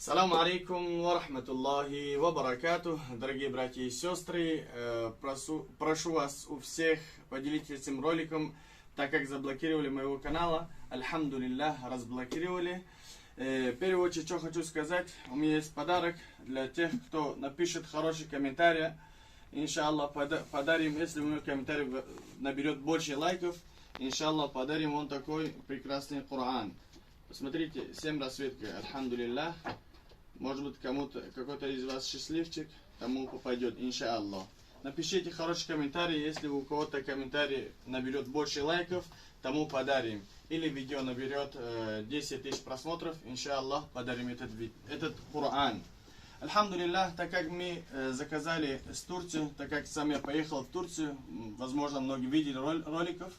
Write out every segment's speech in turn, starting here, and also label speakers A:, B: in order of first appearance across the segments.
A: Саламу алейкум ва рахматуллахи ва баракатух. Дорогие братья и сестры, прошу вас у всех поделитесь этим роликом, так как заблокировали моего канала. Альхамдулиллах, разблокировали. В первую очередь, что хочу сказать, у меня есть подарок для тех, кто напишет хороший комментарий. Иншаллах, подарим, если мой комментарий наберет больше лайков, иншаллах, подарим он такой прекрасный Коран. Посмотрите, 7 расцветок, альхамдулиллах. Может быть, кому-то, какой-то из вас счастливчик, тому попадет, иншаллах. Напишите хороший комментарий, если у кого-то комментарий наберет больше лайков, тому подарим. Или видео наберет 10 тысяч просмотров, иншаллах, подарим этот Коран. Альхамдулиллах, так как мы заказали с Турции, так как сам я поехал в Турцию, возможно, многие видели роликов,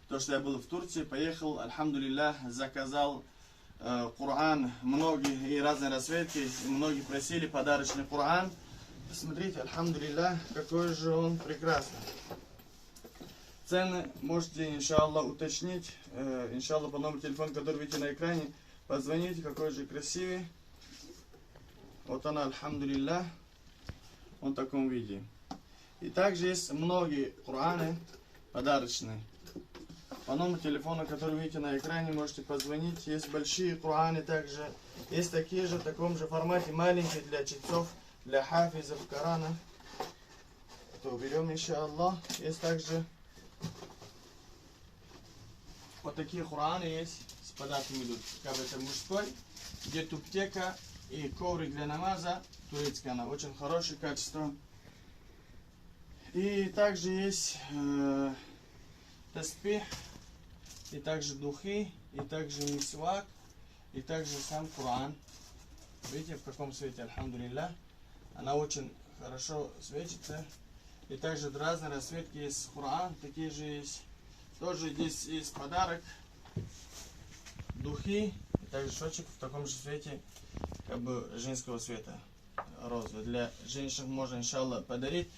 A: то, что я был в Турции, поехал, альхамдулиллах, заказал Коран, многие и разные расцветки, многие просили подарочный Коран. Посмотрите, альхамдулиллах, какой же он прекрасный. Цены можете, иншаллах, уточнить, иншаллах, по номеру телефона, который видите на экране, позвоните, какой же красивый. Вот она, альхамдулиллах, он в таком виде. И также есть многие Кораны подарочные. По номеру телефона, который видите на экране, можете позвонить. Есть большие Кораны также. Есть такие же, в таком же формате, маленькие для чтецов, для хафизов Корана. То берем, иншаллах. Есть также вот такие Кораны есть. С подарками идут. Как это мужской, где туптека и коврик для намаза. Турецкая она. Очень хорошее качество. И также есть таспих. И также духи, и также мисвак, и также сам Коран. Видите, в каком свете, альхамдулиллах. Она очень хорошо светится. И также разные расцветки есть Коран, такие же есть. Тоже здесь есть подарок. Духи, и также шочек в таком же цвете, как бы женского цвета. Розовый. Для женщин можно, иншаллах, подарить.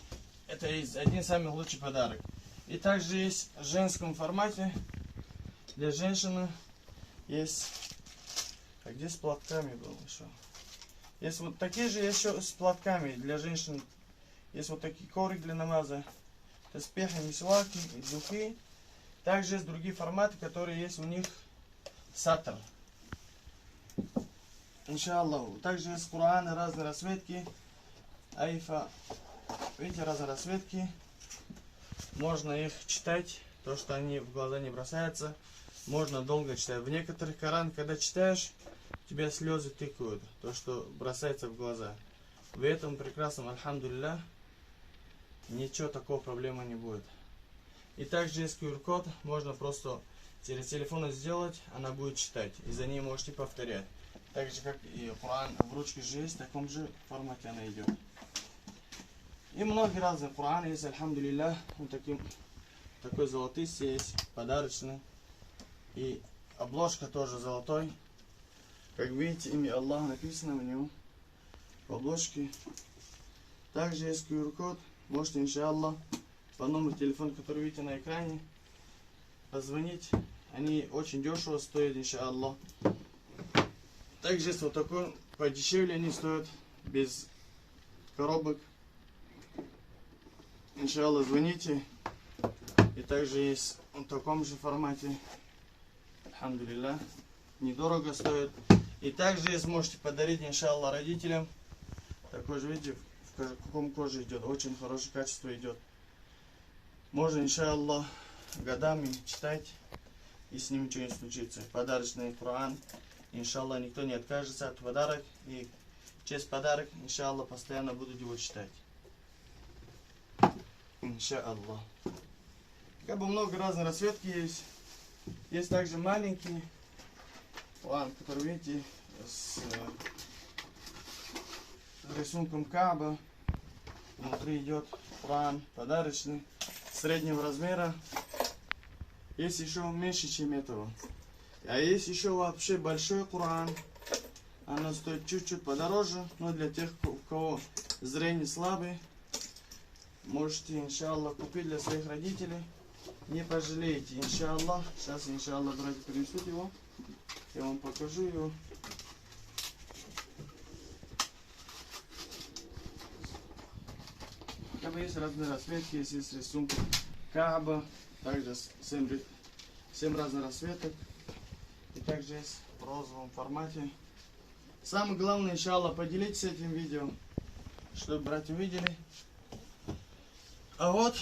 A: Это один самый лучший подарок. И также есть в женском формате. Для женщины есть, а где с платками был еще? Есть вот такие же еще с платками для женщин. Есть вот такие коврик для намаза, таспехи, мисваки и духи. Также есть другие форматы, которые есть у них сатр. Иншаллах. Также есть Кораны, разные расцветки. Айфа. Видите, разные расцветки. Можно их читать, то что они в глаза не бросаются. Можно долго читать. В некоторых Коран, когда читаешь, тебя слезы тыкают, то что бросается в глаза. В этом прекрасном, альхамдулиллах, ничего такого проблемы не будет. И также есть QR-код, можно просто через телефон сделать, она будет читать. И за ней можете повторять. Так же как и Коран в ручке же есть, в таком же формате она идет. И многие разные Кораны есть, альхамдулиллах, вот такой золотистый есть, подарочный. И обложка тоже золотой. Как видите, имя Аллаха написано в нем. В обложке. Также есть QR-код. Можете, иншаллах, по номеру телефона, который видите на экране, позвонить. Они очень дешево стоят, иншаллах. Также есть вот такой, подешевле они стоят, без коробок. Иншаллах, звоните. И также есть в таком же формате. Альхамдулиллах, недорого стоит. И также сможете подарить, иншаллах, родителям. Такой же, видите, в каком коже идет. Очень хорошее качество идет. Можно, иншаллах, годами читать, и с ним ничего не случится. Подарочный Коран. Иншаллах, никто не откажется от подарок. И через подарок, иншаллах, постоянно будут его читать. Иншаллах. Как бы много разных расцветки есть. Есть также маленький Коран, который, видите, с рисунком Кааба. Внутри идет Коран подарочный, среднего размера. Есть еще меньше, чем этого. А есть еще вообще большой Коран. Оно стоит чуть-чуть подороже, но для тех, у кого зрение слабое, можете, иншаллах, купить для своих родителей. Не пожалеете, иншаллах. Сейчас, иншаллах, братья принесут его. Я вам покажу его. Кааба есть разные расцветки, есть рисунки Кааба, также 7 разных расцветок. И также есть в розовом формате. Самое главное, иншаллах, поделитесь этим видео, чтобы братья увидели. А вот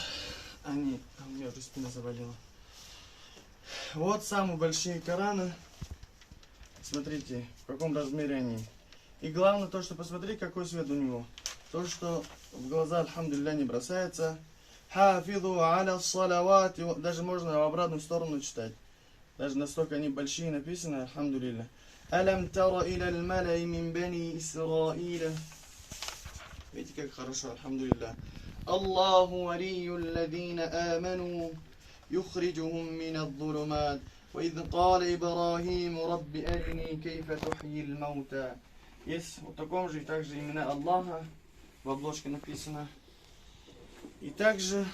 A: они, у меня уже спина заболела. Вот самые большие Кораны. Смотрите, в каком размере они. И главное то, что посмотри, какой свет у него. То, что в глаза, альхамдулилля, не бросается. Хафиду аля салават. Даже можно в обратную сторону читать. Даже настолько они большие написаны, альхамдулилля. Алям тара иля аль-малай мин бани Исраиля. Видите, как хорошо, альхамдулилля. Аллаху валию алладина аману. يخرجهم من الظلمات وإذ قال إبراهيم رب أرني كيف تحيي الموتى. Есть в таком же и также имена Аллаха в обложке написано. И также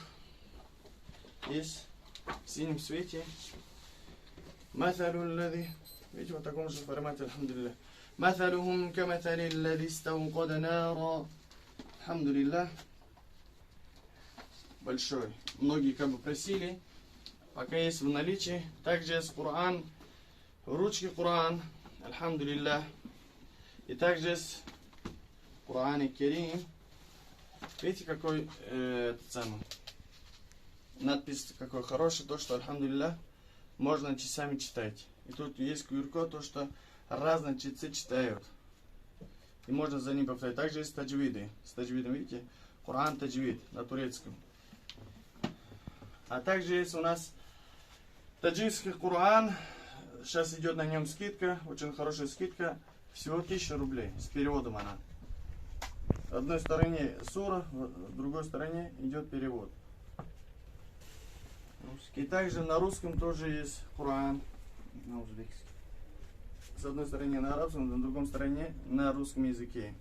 A: есть в синем цвете مثل الذي, видите, в таком же формате, альхамдулилля. مثلهم كمثل الذي استوقد نارا. Альхамдулилля. Большой. Многие как бы просили. Пока есть в наличии. Также есть Коран, ручки Коран, альхамдулилля. И также есть Коран и Керим. Видите, какой этот самый надпись какой хороший, то что, альхамдулилля, можно часами читать. И тут есть QR-код, то что разные часы читают. И можно за ним повторять. Также есть таджвиды. С таджвидом, видите, Коран таджвид на турецком. А также есть у нас таджикский Коран. Сейчас идет на нем скидка, очень хорошая скидка. Всего 1000 рублей. С переводом она. В одной стороне сура, в другой стороне идет перевод. И также на русском тоже есть Коран. На узбекском. С одной стороны на арабском, на другой стороне на русском языке.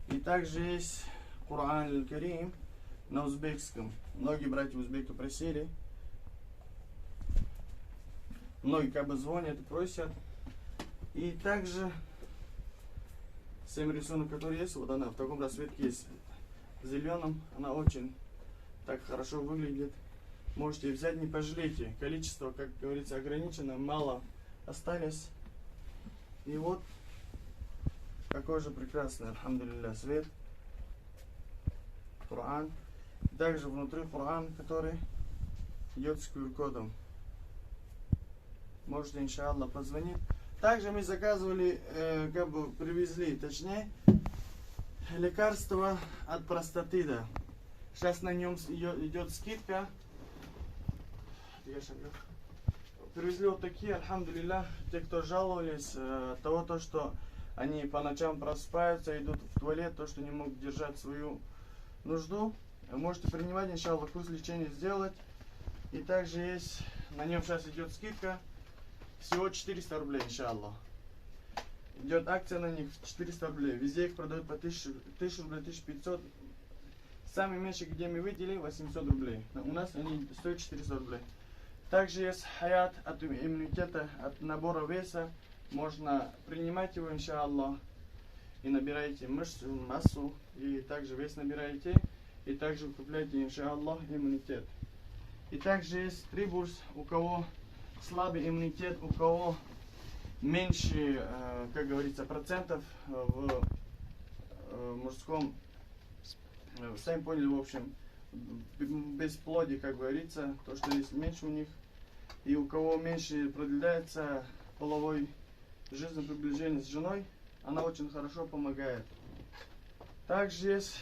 A: И также есть Коран аль-Карим на узбекском. Многие братья узбеки просили. Многие как бы звонят и просят. И также 7 рисунок, которые есть, вот она в таком расцветке есть. В зеленом она очень так хорошо выглядит. Можете взять, не пожалейте. Количество, как говорится, ограничено, мало остались. И вот какой же прекрасный, альхамдулилля, свет. Коран. Также внутри Коран, который идет с QR-кодом. Можете, иншаллах, позвонить. Также мы заказывали, как бы привезли, точнее, лекарство от простатита. Сейчас на нем идет скидка. Привезли вот такие, альхамдулилля, те, кто жаловались от того, что они по ночам просыпаются, идут в туалет, то, что не могут держать свою нужду. Можете принимать, иншаллах, курс лечения сделать. И также есть, на нем сейчас идет скидка. Всего 400 рублей, иншаллах. Идет акция на них 400 рублей. Везде их продают по 1000 рублей, 1500. Самый меньший, где мы видели, 800 рублей. У нас они стоят 400 рублей. Также есть хаят от иммунитета, от набора веса. Можно принимать его, иншаллах. И набираете мышцу, массу. И также вес набираете. И также укрепляете, иншаллах, иммунитет. И также есть трибурс, у кого слабый иммунитет, у кого меньше, как говорится, процентов в мужском, сами поняли, в общем, бесплодие, как говорится, то, что есть меньше у них, и у кого меньше продляется половой жизнь, приближение с женой, она очень хорошо помогает. Также есть,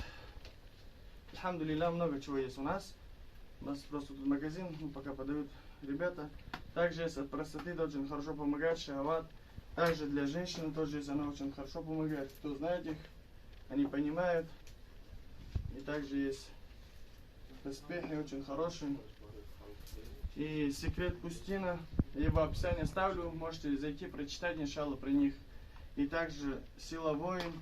A: альхамдулилля, много чего есть у нас. У нас просто тут магазин, пока подают ребята. Также есть от простатита, очень хорошо помогает, шахават. Также для женщины тоже есть, она очень хорошо помогает. Кто знает их, они понимают. И также есть успехи очень хорошие. И секрет Пустина, я в описании ставлю, можете зайти, прочитать, иншаллах, про них. И также сила воин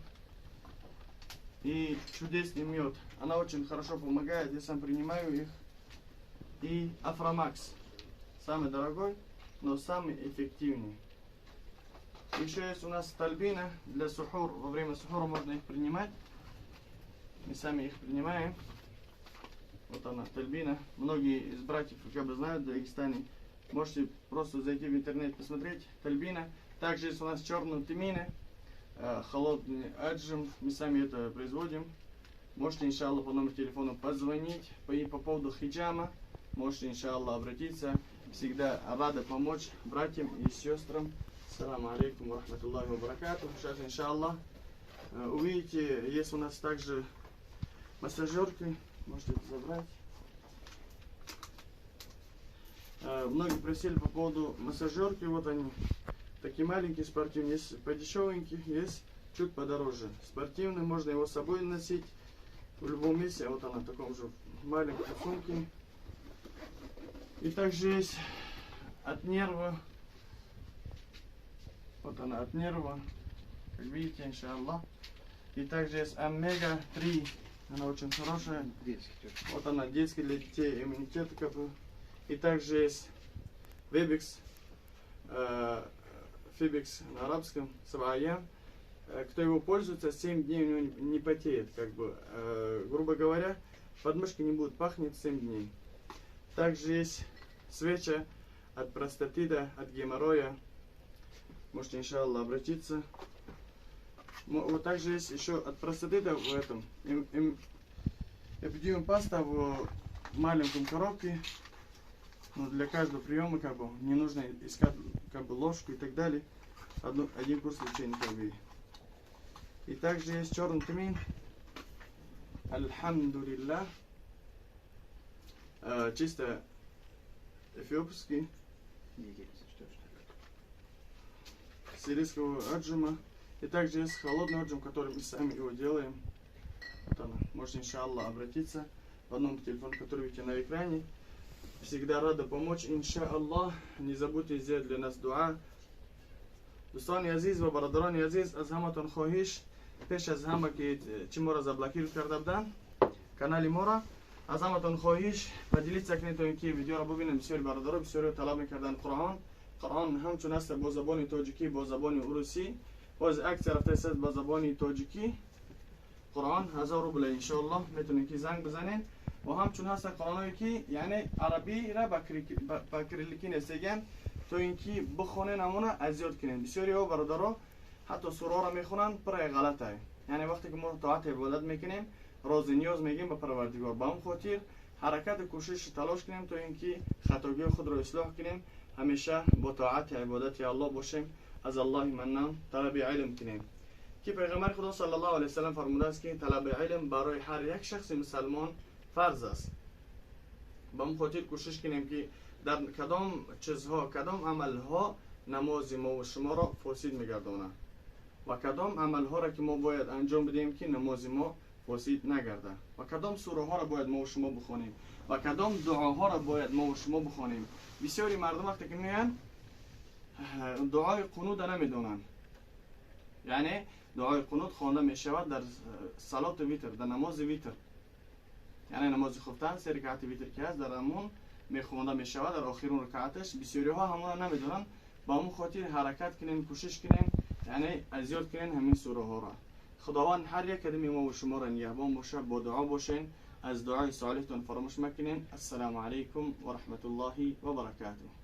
A: и чудесный мед. Она очень хорошо помогает, я сам принимаю их. И Афромакс. Самый дорогой, но самый эффективный. Еще есть у нас тальбина для сухур. Во время сухура можно их принимать. Мы сами их принимаем. Вот она, тальбина. Многие из братьев как бы знают в Дагестане. Можете просто зайти в интернет посмотреть. Тальбина. Также есть у нас черный тмина, холодный аджим. Мы сами это производим. Можете, иншаллах, по номеру телефона позвонить. По поводу хиджама можете, иншаллах, обратиться. Всегда рада помочь братьям и сестрам. Ассаламу алейкум ва рахматуллахи ва баракатух. Сейчас, иншаллах, увидите, есть у нас также массажерки. Можете это забрать. Многие просили по поводу массажерки. Вот они. Такие маленькие, спортивные. Есть подешевенькие, есть чуть подороже. Спортивный, можно его с собой носить в любом месте. Вот она в таком же маленькой сумке. И также есть от нерва. Вот она от нерва. Как видите, иншаллах. И также есть омега-3. Она очень хорошая. Вот она, детский для детей, иммунитет как бы. И также есть Вебекс, Фибекс на арабском, Сабая. Кто его пользуется, 7 дней у него не потеет, как бы. Грубо говоря, подмышки не будут пахнуть 7 дней. Также есть свеча от простатита, от геморроя. Можете, иншаллах, обратиться. Вот также есть еще от простатита в этом. Эпидиум паста в маленьком коробке. Но для каждого приема как бы не нужно искать как бы ложку и так далее. Один курс лечения как бы. И также есть черный тмин. Альхамдулиллах. Чисто эфиопский. Сирийского аджума. И также есть холодный аджум, который мы сами его делаем. Вот она. Можете, иншаллах, обратиться в одном телефоне, который видите на экране. Всегда рада помочь, иншаллах. Не забудьте сделать для нас дуа. دوستان عزیز و برادران عزیز، از همتون خواهش پیش از همه که چی ما را زبلاکیر کرده بودن کانال ما را، از همتون خواهش поделиться کنید تا اینکه ویدیو را ببینید. بسیاری برادران بسیاری طلب میکردن قرآن همچون است با زبان تاجیکی، با زبان روسی، باز اکثر رفته با زبان تاجیکی. قرآن 1000 روبل ان شاء الله میتونید که زنگ بزنین. و همچون هست قرآنایی که یعنی عربی را با کریلیکی نسیگن تو اینکه بخونن امونه از یاد کنین. بسیاری ها برادرها حتی سوره را میخونن پر غلطه. یعنی وقتی که ما طاعت عبادت میکنیم راز نیاز میگیم به پروردگار، با اون خاطر حرکت کوشش تلاش کنیم تا اینکه خطاگی خود را اصلاح کنیم. همیشه با طاعت عبادت الله باشیم. از الله منم طلب علم کنیم. که پیغمبر خدا صلی الله علیه و سلم فرموده است که طلب علم برای هر یک شخص مسلمان فرض است. با اون خاطر کوشش کنیم که در کدام چیزها، کدام عملها نماز ما و شما را فاسد میگردونه و کدام عملها را که ما باید انجام بدیم که نماز ما فاسد نگرده و کدام سوره ها را باید ما و شما بخونیم و کدام دعاها را باید ما و شما بخونیم. بسیاری مردم وقتی که میان دعای قنوت نمیدونن. یعنی دعای قنوت خوانده میشود در صلات ویتر، در نماز ویتر. یعنی نماز خفتن 3 رکعت ویتر که هست در امون میخوانده میشود در آخرون رکعتش. بسیاری ها همون نمیدونن. با اون خاطر حرکت کنین، کوشش کنین، یعنی از یاد کنین همین سوره ها را. خداوند هر یک کدام ما و شما را نگهبان باشه. با دعا باشین، از دعای صالحتون فراموش مکنین. السلام علیکم و رحمت الله و برکاته.